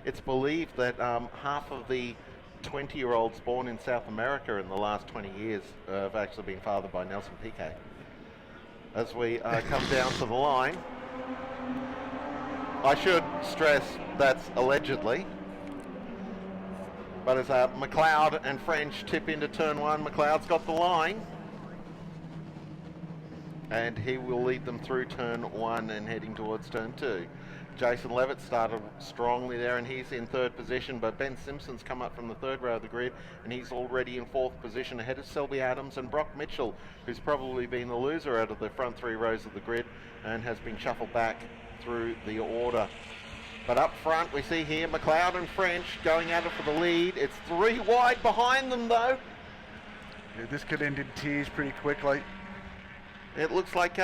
It's believed that half of the 20-year-olds born in South America in the last 20 years have actually been fathered by Nelson Piquet. As we come down to the line, I should stress that's allegedly, but as McLeod and French tip into turn one, McLeod's got the line, and he will lead them through turn one and heading towards turn two. Jason Levitt started strongly there, and he's in third position, but Ben Simpson's come up from the third row of the grid, and he's already in fourth position ahead of Selby Adams and Brock Mitchell, who's probably been the loser out of the front three rows of the grid and has been shuffled back through the order. But up front we see here McLeod and French going at it for the lead. It's three wide behind them though. Yeah, this could end in tears pretty quickly. It looks like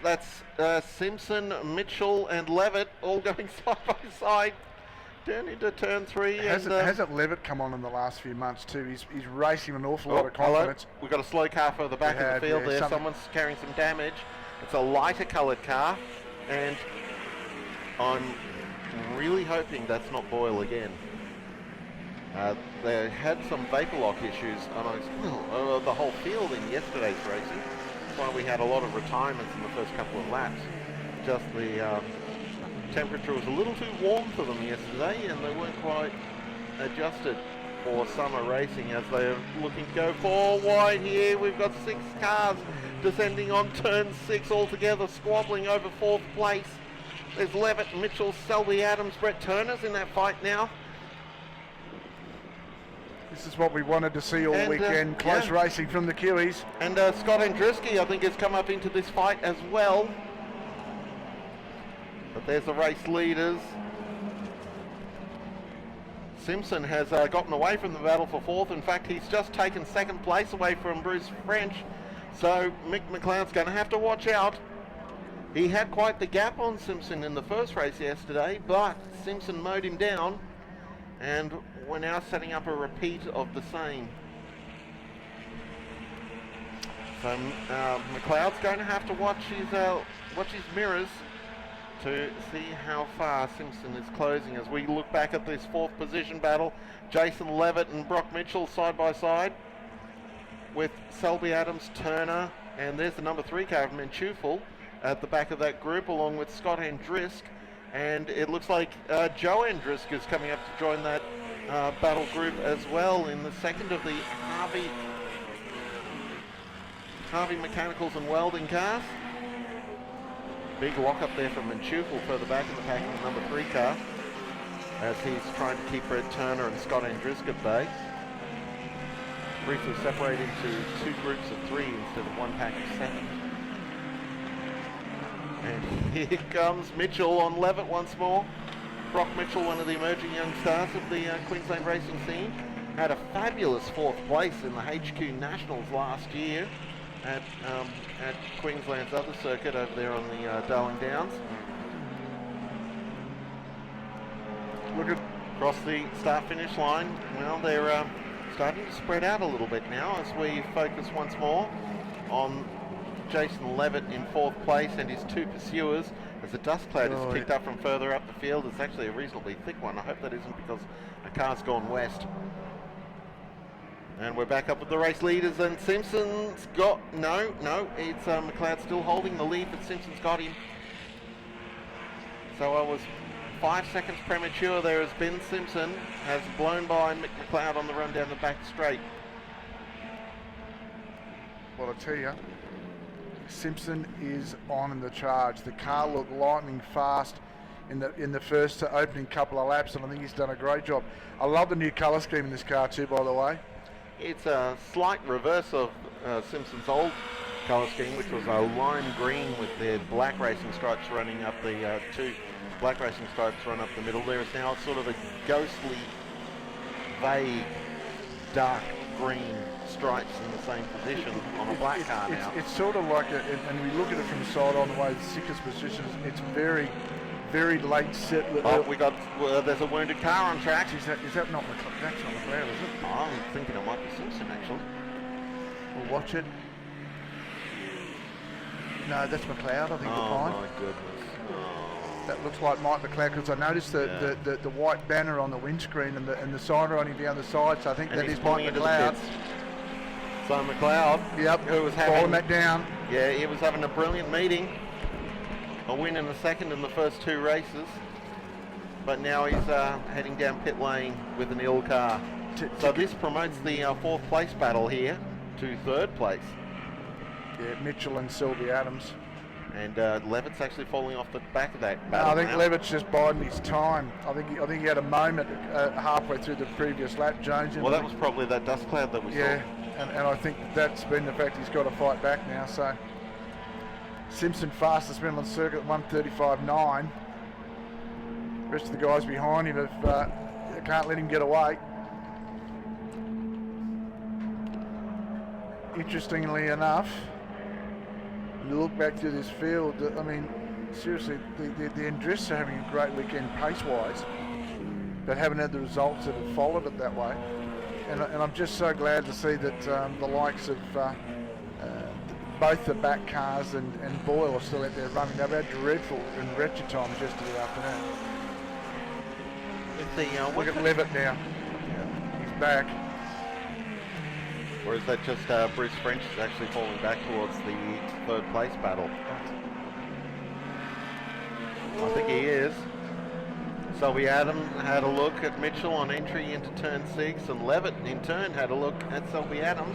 that's Simpson, Mitchell and Levitt all going side by side down into turn three. Hasn't Levitt come on in the last few months too? He's racing with an awful lot of confidence. We've got a slow car further back in the field there. Someone's carrying some damage. It's a lighter coloured car, and I'm really hoping that's not Boyle again. They had some vapor lock issues amongst the whole field in yesterday's racing. That's why we had a lot of retirements in the first couple of laps. Just the temperature was a little too warm for them yesterday, and they weren't quite adjusted for summer racing as they're looking to go four wide here. We've got 6 cars descending on turn 6 altogether, squabbling over fourth place. There's Levitt, Mitchell, Selby Adams, Brett Turner's in that fight now. This is what we wanted to see all weekend, close racing from the Kiwis. And Scott Andruski, I think, has come up into this fight as well. But there's the race leaders. Simpson has gotten away from the battle for fourth. In fact, he's just taken second place away from Bruce French. So Mick McLeod's going to have to watch out. He had quite the gap on Simpson in the first race yesterday, but Simpson mowed him down, and we're now setting up a repeat of the same. So McLeod's going to have to watch his mirrors to see how far Simpson is closing. As we look back at this fourth position battle, Jason Levitt and Brock Mitchell side by side with Selby Adams, Turner, and there's the number 3 car of Menchufel at the back of that group, along with Scott Andrisk, and it looks like Joe Andrisk is coming up to join that battle group as well in the second of the Harvey Mechanicals and Welding cars. Big lock up there from Menchufel further back in the pack of the number 3 car as he's trying to keep Brett Turner and Scott Andrisk at bay. Briefly separated into 2 groups of 3 instead of 1 pack of 7. And here comes Mitchell on Levitt once more. Brock Mitchell, one of the emerging young stars of the Queensland racing scene, had a fabulous 4th place in the HQ Nationals last year at Queensland's other circuit over there on the Darling Downs. Look at across the start-finish line. Well, they're starting to spread out a little bit now as we focus once more on Jason Levitt in 4th place and his 2 pursuers as the dust cloud is picked up from further up the field. It's actually a reasonably thick one. I hope that isn't because a car's gone west. And we're back up with the race leaders, and Simpson's got, no, it's McLeod still holding the lead, but Simpson's got him. So I was 5 seconds premature there as Ben Simpson has blown by Mick McLeod on the run down the back straight. Well, I tell you, Simpson is on in the charge. The car looked lightning fast in the first opening couple of laps, and I think he's done a great job. I love the new colour scheme in this car too, by the way. It's a slight reverse of Simpson's old colour scheme, which was a lime green with the black racing stripes running up the 2 black racing stripes run up the middle. There is now sort of a ghostly, vague, dark green stripes in the same position on a black car now. It's sort of like, and we look at it from the side on the way, the sickest positions, it's very, very late set. We got, there's a wounded car on track. Is that not McLeod? That's not McLeod, is it? I'm thinking it might be Simpson, actually. We'll watch it. No, that's McLeod, I think. Oh, my goodness. Oh. That looks like Mike McLeod, because I noticed the white banner on the windscreen and the sign writing down the side. So I think that is Mike McLeod. So McLeod, who was having that down. Yeah, he was having a brilliant meeting. A win in the second in the first 2 races, but now he's heading down pit lane with an ill car. So this promotes the 4th place battle here to 3rd place. Yeah, Mitchell and Sylvie Adams. And Levitt's actually falling off the back of that No, battle. I think Levitt's just biding his time. I think he had a moment halfway through the previous lap, Jones. Well, that was probably that dust cloud that we saw. Yeah, and I think that's been the fact he's got to fight back now. So Simpson fastest middle on circuit, 1:35.9. The rest of the guys behind him can't let him get away. Interestingly enough, you look back through this field, I mean, seriously, the Andrists are having a great weekend pace-wise, but haven't had the results that have followed it that way. And I'm just so glad to see that the likes of both the back cars and Boyle are still out there running. They've had dreadful and wretched times yesterday afternoon. Look at Levitt now. He's back. Or is that just Bruce French is actually falling back towards the 3rd place battle? I think he is. Selby Adams had a look at Mitchell on entry into turn 6, and Levitt in turn had a look at Selby Adams.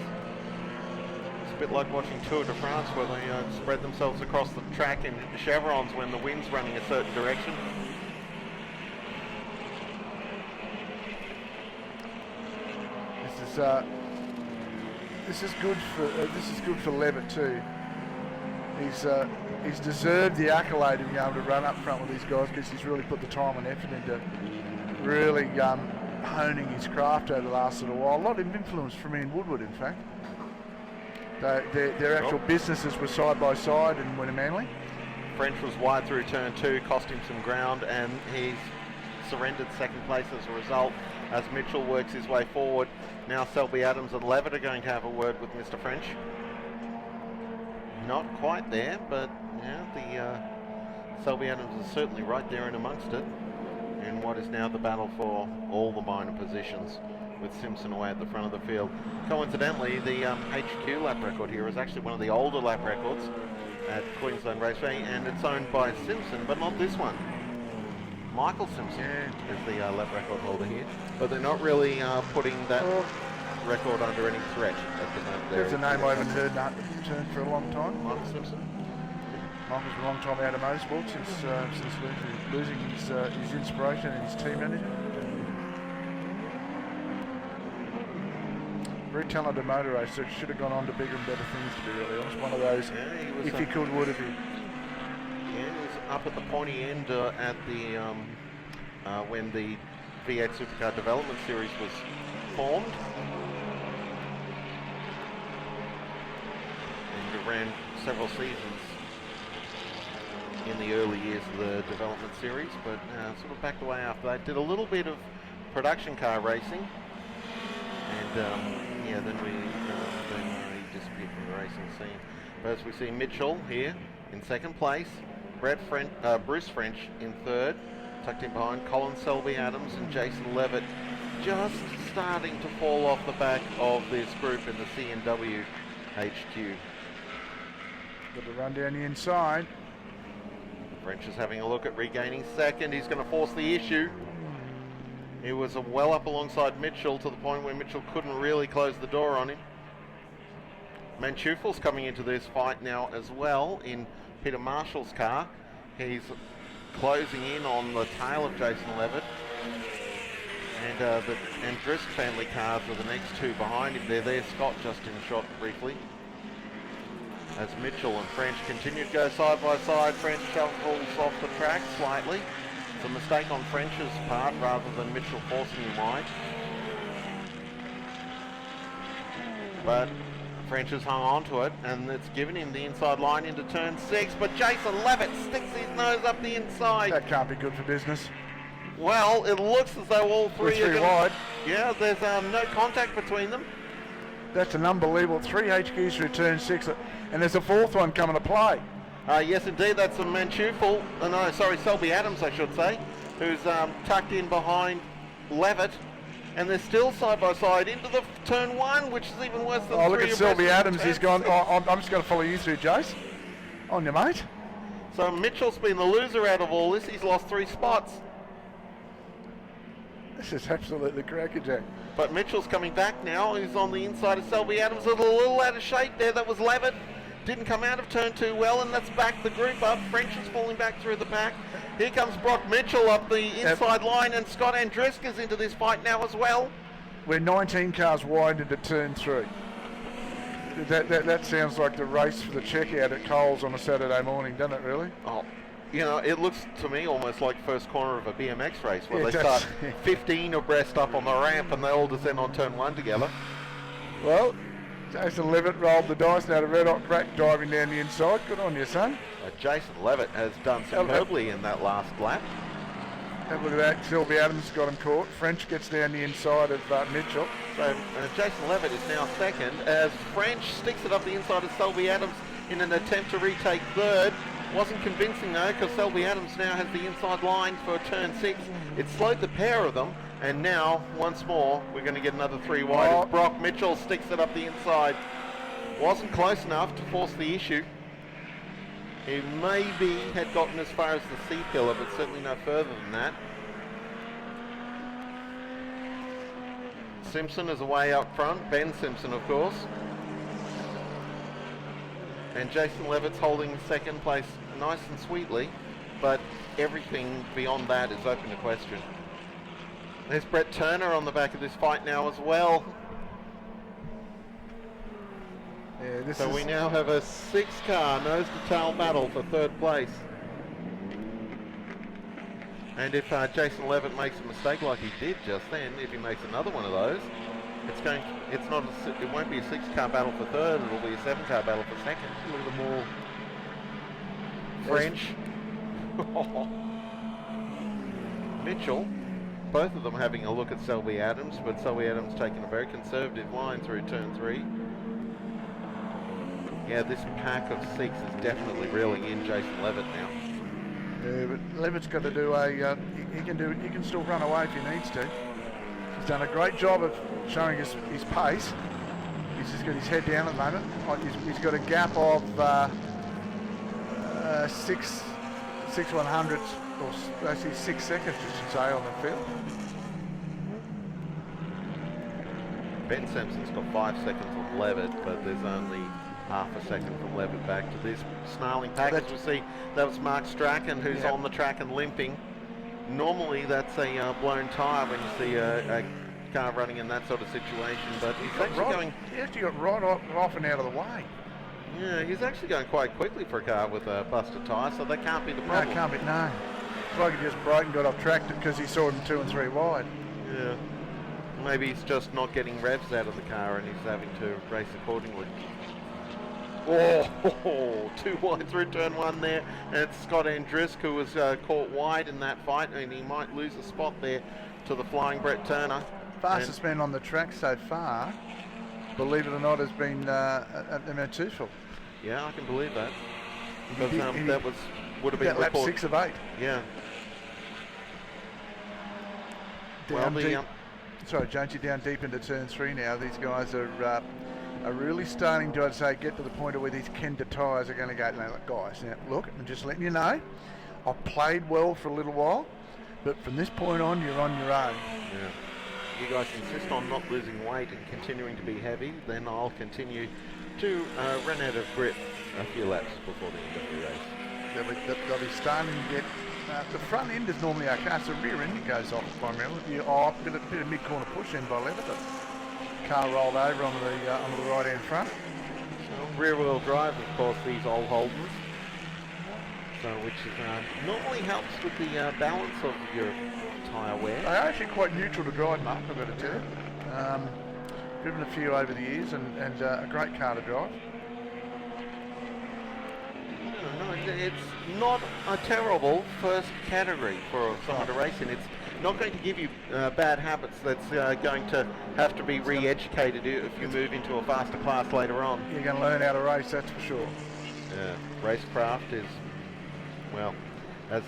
It's a bit like watching Tour de France, where they spread themselves across the track in chevrons when the wind's running a certain direction. This is good for Levitt too. He's deserved the accolade of being able to run up front with these guys, because he's really put the time and effort into really honing his craft over the last little while. A lot of influence from Ian Woodward, in fact. Their actual businesses were side by side in Manly. French was wide through turn 2, cost him some ground, and he's surrendered 2nd place as a result as Mitchell works his way forward. Now Selby Adams and Levitt are going to have a word with Mr. French. Not quite there, but yeah, Selby Adams is certainly right there in amongst it in what is now the battle for all the minor positions, with Simpson away at the front of the field. Coincidentally, the HQ lap record here is actually one of the older lap records at Queensland Raceway, and it's owned by Simpson, but not this one. Michael Simpson is the lap record holder here, but they're not really putting that record under any threat at the moment. There's a name I haven't heard for a long time. Michael Simpson. Michael's been a long time out of motorsport since losing his inspiration and his team manager. Very talented motor racer. Should have gone on to bigger and better things, to be really honest. One of those, if he could, would have been. Yeah, he was up at the pointy end at the when the V8 Supercar Development Series was formed, and he ran several seasons in the early years of the development series, but sort of backed away after that. Did a little bit of production car racing, and then he disappeared from the racing scene. But as we see Mitchell here in 2nd place, Bruce French in 3rd, tucked in behind Colin Selby Adams and Jason Levitt, just starting to fall off the back of this group in the C&W HQ. Got to run down the inside. French is having a look at regaining 2nd. He's going to force the issue. He was well up alongside Mitchell to the point where Mitchell couldn't really close the door on him. Manchufel's coming into this fight now as well in Peter Marshall's car. He's closing in on the tail of Jason Levitt. And the Andrisk family cars are the next 2 behind him. They're there. Scott just in shot briefly. As Mitchell and French continue to go side by side, French shuffles off the track slightly. It's a mistake on French's part rather than Mitchell forcing him wide. But French has hung on to it, and it's given him the inside line into turn 6, but Jason Levitt sticks his nose up the inside. That can't be good for business. Well, it looks as though all three are wide. Yeah, there's no contact between them. That's an unbelievable 3 HQs through turn 6, and there's a 4th one coming to play. Yes, indeed, that's a Manchufel. No, sorry, Selby Adams, I should say, who's tucked in behind Levitt. And they're still side by side into the turn 1, which is even worse than look at Selby Adams. He's gone. I'm just going to follow you through, Jace. On you, mate. So Mitchell's been the loser out of all this. He's lost 3 spots. This is absolutely crackerjack. But Mitchell's coming back now. He's on the inside of Selby Adams. A little out of shape there. That was Levitt. Didn't come out of turn 2 well, and that's backed the group up. French is falling back through the pack. Here comes Brock Mitchell up the inside line, and Scott Andriska's into this fight now as well. We're 19 cars wide into turn 3. That sounds like the race for the checkout at Coles on a Saturday morning, doesn't it, really? Oh, you know, it looks to me almost like first corner of a BMX race where they start 15 abreast up on the ramp and they all descend on turn 1 together. Well, Jason Levitt rolled the dice now to Red Hot Crack driving down the inside. Good on you, son. Jason Levitt has done superbly in that last lap. Have a look at that. Selby Adams got him caught. French gets down the inside of Mitchell. So Jason Levitt is now second as French sticks it up the inside of Selby Adams in an attempt to retake third. Wasn't convincing though, because Selby Adams now has the inside line for turn 6. It slowed the pair of them, and now once more we're going to get another 3 wide as Brock Mitchell sticks it up the inside. Wasn't close enough to force the issue. He maybe had gotten as far as the C pillar, but certainly no further than that. Simpson is away up front, Ben Simpson of course. And Jason Levitt's holding second place nice and sweetly, but everything beyond that is open to question. There's Brett Turner on the back of this fight now as well. Yeah, so we now have a 6-car nose-to-tail battle for third place. And if Jason Levitt makes a mistake like he did just then, if he makes another one of those, it won't be a 6-car battle for third, it'll be a 7-car battle for second. Look at them all. French. Mitchell. Both of them having a look at Selby Adams, but Selby Adams taking a very conservative line through turn 3. Yeah, this pack of 6 is definitely reeling in Jason Levitt now. Yeah, but Levitt's got to do he can still run away if he needs to. He's done a great job of showing his pace. He's just got his head down at the moment. He's got a gap of 6 100ths, or actually 6 seconds, I should say, on the field. Ben Simpson's got 5 seconds on Levitt, but there's only half a second from Levitt back to this snarling pack. As we see, that was Mark Strachan, who's on the track and limping. Normally that's a blown tyre when you see a car running in that sort of situation, but he's actually he actually got right off and out of the way. Yeah, he's actually going quite quickly for a car with a busted tyre, so that can't be the problem. No, it can't be, no. It's like he just broke and got off track because he saw him 2 and 3 wide. Yeah. Maybe he's just not getting revs out of the car and he's having to race accordingly. Oh, 2 wide through turn 1 there, and it's Scott Andriska who was caught wide in that fight, and he might lose a spot there to the flying Brett Turner. Fastest man on the track so far, believe it or not, has been the Manchufel. Yeah, I can believe that. Because that would have been lap 6 of 8. Yeah. Down deep. Sorry, Jones, you're down deep into turn 3 now. These guys are really starting to, I'd say, get to the point of where these Kenda tyres are going to go. Now, guys, now look, I'm just letting you know, I've played well for a little while, but from this point on, you're on your own. Yeah. You guys insist on not losing weight and continuing to be heavy, then I'll continue to run out of grip a few laps before the end of the race. They'll be starting to get. The front end is normally okay, so the rear end goes off primarily. A bit of mid-corner push in by Levitt. The car rolled over onto the right-hand front. So rear-wheel drive, of course, these old Holdens. So which normally helps with the balance of your tyre wear. They are actually quite neutral to drive, Mark, I've got to tell you. Driven a few over the years and a great car to drive. No, it's not a terrible first category for someone to race in. It's not going to give you bad habits that's going to have to be re-educated if you move into a faster class later on. You're going to learn how to race, that's for sure. Yeah. Racecraft is, well, as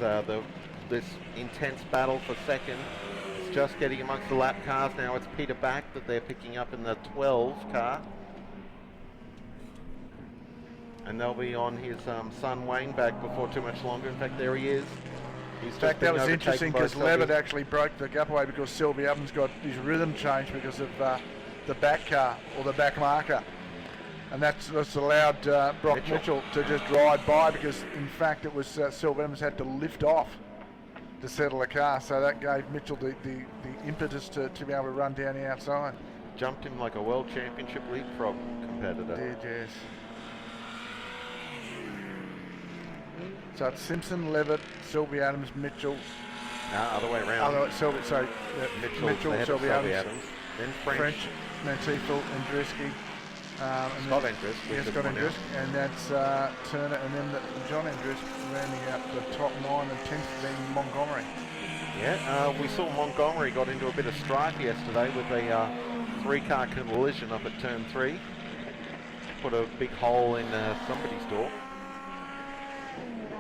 this intense battle for second, it's just getting amongst the lap cars now. It's Peter Back that they're picking up in the 12 car. And they'll be on his son Wayne back before too much longer. In fact, there he is. In fact, that was interesting because Levitt actually broke the gap away because Sylvie Evans got his rhythm changed because of the back car or the back marker. And that's allowed Brock Mitchell to just ride by because, in fact, it was Sylvie Evans had to lift off to settle the car. So that gave Mitchell the impetus to be able to run down the outside. Jumped him like a World Championship leapfrog competitor. Did, yes. So it's Simpson, Levitt, Sylvie Adams, Mitchell. Other way around. Mitchell, Sylvie Adams. Then French. Mentefield, Andreski. Scott Andresk. Yes, Scott Andresk. And that's Turner, and then John Andresk rounding out the top 9 and 10th being Montgomery. Yeah, we saw Montgomery got into a bit of strife yesterday with a 3-car collision up at turn 3. Put a big hole in somebody's door.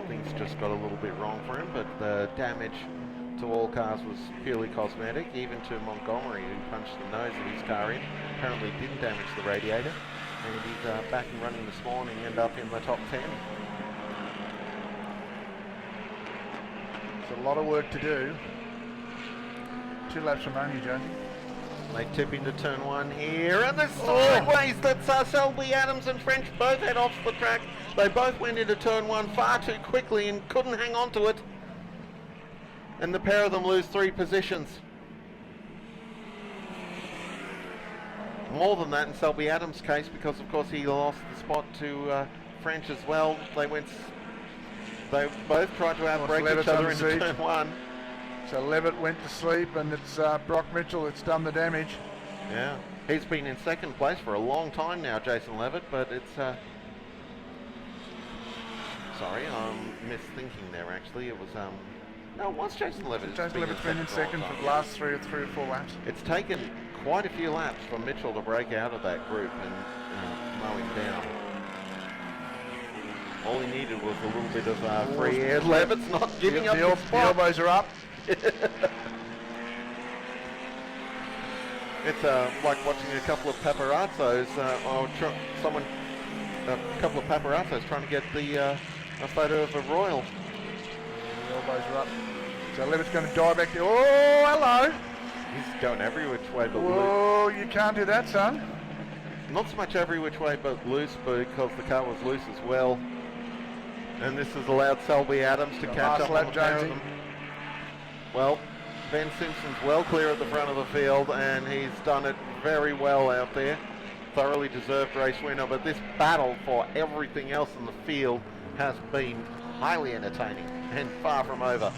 Things just got a little bit wrong for him, but the damage to all cars was purely cosmetic, even to Montgomery, who punched the nose of his car in. Apparently didn't damage the radiator, and he's back and running this morning, end up in the top 10. It's a lot of work to do. 2 laps remaining, Jonesy. They tip into turn 1 here, and there's sideways. That's Selby Adams and French both head off the track. They both went into turn 1 far too quickly and couldn't hang on to it. And the pair of them lose 3 positions. More than that in Selby Adams' case, because of course he lost the spot to French as well. They both tried to outbrake each other into turn 1. So Levitt went to sleep, and it's Brock Mitchell that's done the damage. Yeah, he's been in second place for a long time now, Jason Levitt, but it's... Sorry, I'm misthinking there actually. It was... No, it was Jason Levitt. Jason Levitt's been in second for the last 3 or 4 laps. It's taken quite a few laps for Mitchell to break out of that group and mow him down. All he needed was a little bit of free air. Levitt's not giving up the spot. The elbows are up. It's like watching a couple of paparazzos, a couple of paparazzos trying to get a photo of a royal. The elbows are up. So Levitt's going to dive back there. Oh, hello. He's going every which way but loose. Oh, you can't do that, son. Not so much every which way but loose, because the car was loose as well. And this has allowed Selby Adams to catch up on the pair of them. Well, Ben Simpson's well clear at the front of the field, and he's done it very well out there. Thoroughly deserved race winner, but this battle for everything else in the field has been highly entertaining and far from over.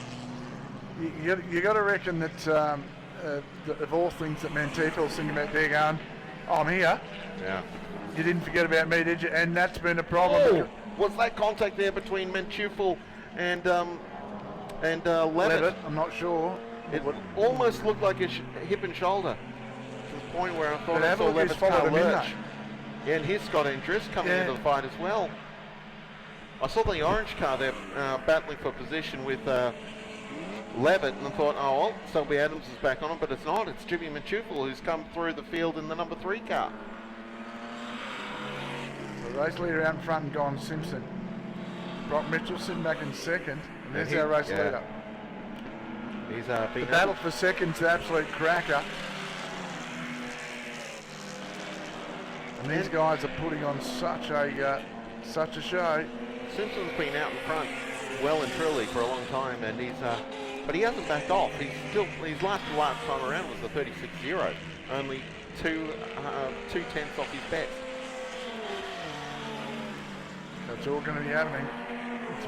You got to reckon that of all things that Mentifield's thinking about, there going, I'm here. Yeah. You didn't forget about me, did you? And that's been a problem. Was that contact there between Mentifeld and Levitt? I'm not sure. It almost looked like a hip and shoulder, to the point where I thought I saw Levitt's car lurch. Yeah, and here's Scott Andrews coming into the fight as well. I saw the orange car there battling for position with Levitt, and I thought, oh well, Selby Adams is back on it, but it's not. It's Jimmy Mentifeld who's come through the field in the number 3 car. The race leader out in front and gone Simpson. Brock Mitchell sitting back in second, and there's our race leader. He's the battle for second's the absolute cracker. And these guys are putting on such a show. Simpson's been out in front well and truly for a long time, and but he hasn't backed off. His last time around was the 36.0, only 2 tenths off his best. That's all going to be happening.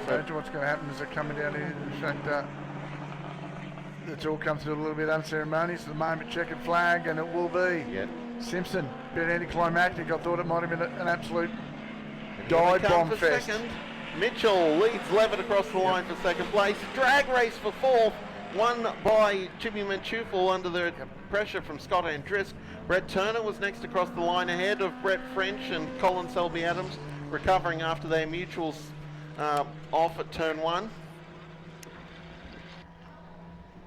Imagine what's going to happen as they're coming down here. In fact, it's all come through a little bit unceremonious. The moment checkered flag, and it will be. Yep. Simpson, bit anticlimactic. I thought it might have been an absolute dive bomb fest. Second. Mitchell leads Levitt across the line for second place. Drag race for 4th, won by Jimmy Mentifeld under the pressure from Scott Andrisk. Brett Turner was next across the line ahead of Brett French and Colin Selby Adams, recovering after their mutual off at turn 1.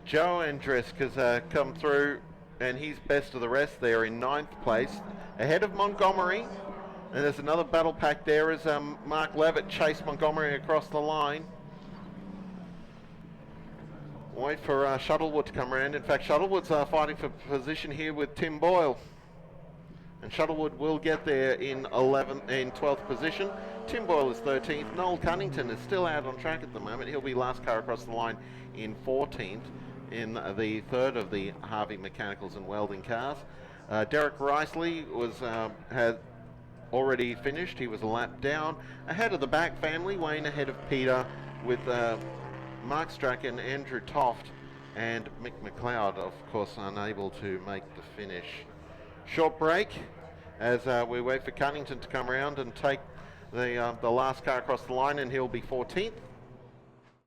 Joe Andresk has come through, and he's best of the rest there in 9th place, ahead of Montgomery. And there's another battle pack there as Mark Levitt chased Montgomery across the line. Wait for Shuttlewood to come around. In fact, Shuttlewood's fighting for position here with Tim Boyle. And Shuttlewood will get there in 12th position. Tim Boyle is 13th. Noel Cunnington is still out on track at the moment. He'll be last car across the line in 14th in the third of the Harvey Mechanicals and Welding cars. Derek Riceley had already finished. He was a lap down. Ahead of the back family, Wayne ahead of Peter with Mark Strachan, Andrew Toft, and Mick McLeod, of course, unable to make the finish. Short break as we wait for Cunnington to come around and take the last car across the line, and he'll be 14th.